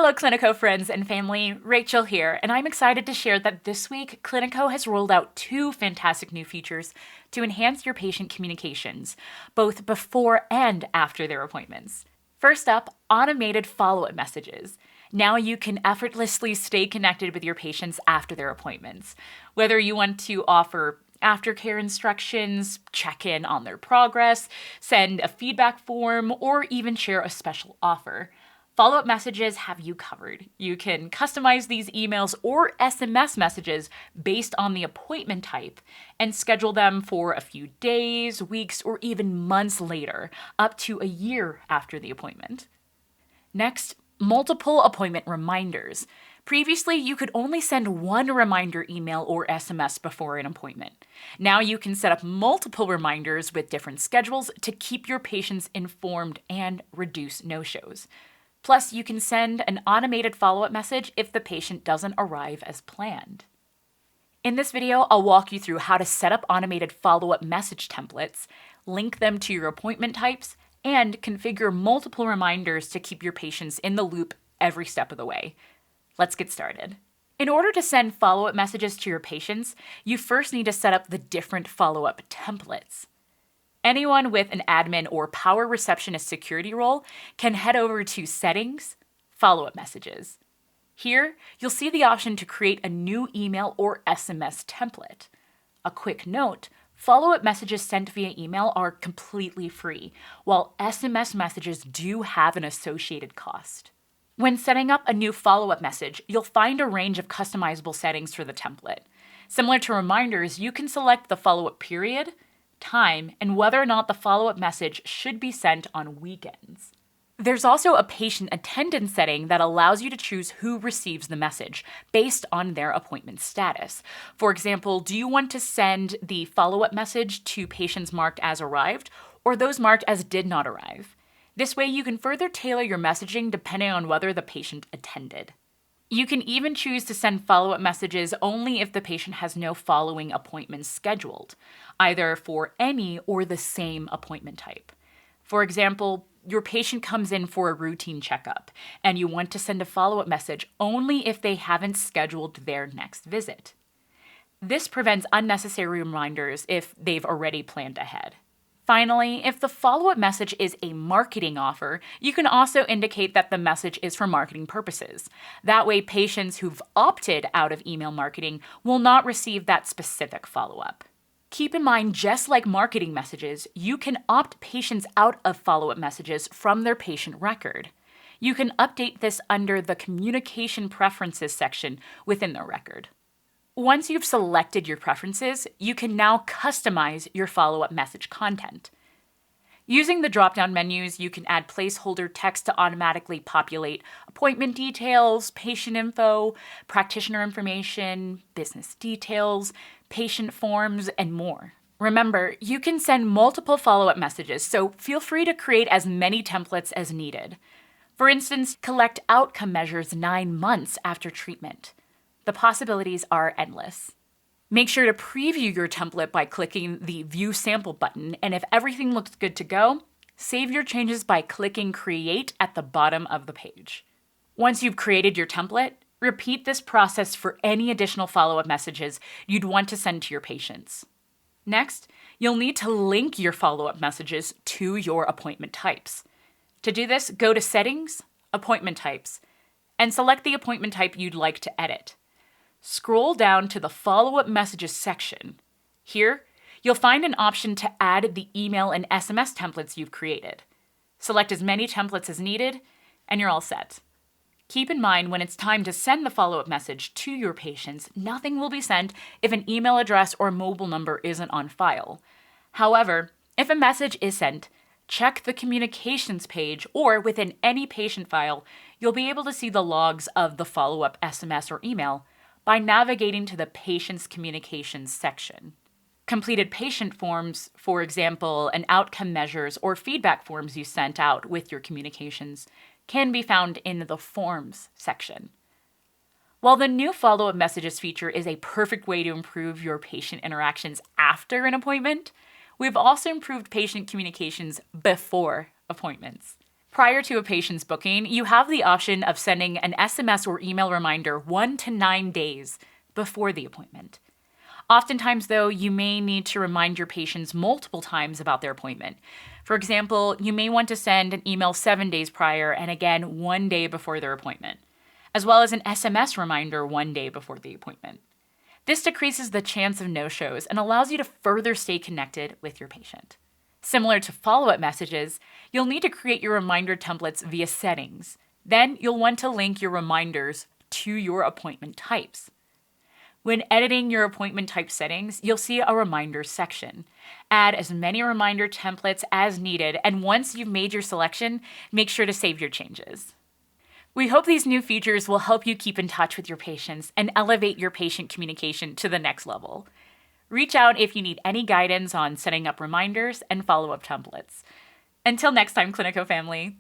Hello, Cliniko friends and family. Rachel here, and I'm excited to share that this week, Cliniko has rolled out 2 fantastic new features to enhance your patient communications, both before and after their appointments. First up, automated follow-up messages. Now you can effortlessly stay connected with your patients after their appointments. Whether you want to offer aftercare instructions, check in on their progress, send a feedback form, or even share a special offer. Follow-up messages have you covered. You can customize these emails or SMS messages based on the appointment type and schedule them for a few days, weeks, or even months later, up to a year after the appointment. Next, multiple appointment reminders. Previously, you could only send one reminder email or SMS before an appointment. Now you can set up multiple reminders with different schedules to keep your patients informed and reduce no-shows. Plus, you can send an automated follow-up message if the patient doesn't arrive as planned. In this video, I'll walk you through how to set up automated follow-up message templates, link them to your appointment types, and configure multiple reminders to keep your patients in the loop every step of the way. Let's get started. In order to send follow-up messages to your patients, you first need to set up the different follow-up templates. Anyone with an admin or power receptionist security role can head over to Settings, Follow-up Messages. Here, you'll see the option to create a new email or SMS template. A quick note, follow-up messages sent via email are completely free, while SMS messages do have an associated cost. When setting up a new follow-up message, you'll find a range of customizable settings for the template. Similar to reminders, you can select the follow-up period, time, and whether or not the follow-up message should be sent on weekends. There's also a patient attendance setting that allows you to choose who receives the message based on their appointment status. For example, do you want to send the follow-up message to patients marked as arrived or those marked as did not arrive? This way you can further tailor your messaging depending on whether the patient attended. You can even choose to send follow-up messages only if the patient has no following appointments scheduled, either for any or the same appointment type. For example, your patient comes in for a routine checkup, and you want to send a follow-up message only if they haven't scheduled their next visit. This prevents unnecessary reminders if they've already planned ahead. Finally, if the follow-up message is a marketing offer, you can also indicate that the message is for marketing purposes. That way, patients who've opted out of email marketing will not receive that specific follow-up. Keep in mind, just like marketing messages, you can opt patients out of follow-up messages from their patient record. You can update this under the Communication Preferences section within the record. Once you've selected your preferences, you can now customize your follow-up message content. Using the drop-down menus, you can add placeholder text to automatically populate appointment details, patient info, practitioner information, business details, patient forms, and more. Remember, you can send multiple follow-up messages, so feel free to create as many templates as needed. For instance, collect outcome measures 9 months after treatment. The possibilities are endless. Make sure to preview your template by clicking the View Sample button, and if everything looks good to go, save your changes by clicking Create at the bottom of the page. Once you've created your template, repeat this process for any additional follow-up messages you'd want to send to your patients. Next, you'll need to link your follow-up messages to your appointment types. To do this, go to Settings, Appointment Types, and select the appointment type you'd like to edit. Scroll down to the Follow-up Messages section. Here, you'll find an option to add the email and SMS templates you've created. Select as many templates as needed, and you're all set. Keep in mind, when it's time to send the follow-up message to your patients, nothing will be sent if an email address or mobile number isn't on file. However, if a message is sent, check the communications page, or within any patient file, you'll be able to see the logs of the follow-up SMS or email by navigating to the Patient's Communications section. Completed patient forms, for example, and outcome measures or feedback forms you sent out with your communications, can be found in the Forms section. While the new follow-up messages feature is a perfect way to improve your patient interactions after an appointment, we've also improved patient communications before appointments. Prior to a patient's booking, you have the option of sending an SMS or email reminder 1 to 9 days before the appointment. Oftentimes, though, you may need to remind your patients multiple times about their appointment. For example, you may want to send an email 7 days prior and again 1 day before their appointment, as well as an SMS reminder 1 day before the appointment. This decreases the chance of no-shows and allows you to further stay connected with your patient. Similar to follow-up messages, you'll need to create your reminder templates via settings. Then you'll want to link your reminders to your appointment types. When editing your appointment type settings, you'll see a reminders section. Add as many reminder templates as needed, and once you've made your selection, make sure to save your changes. We hope these new features will help you keep in touch with your patients and elevate your patient communication to the next level. Reach out if you need any guidance on setting up reminders and follow-up templates. Until next time, Cliniko family.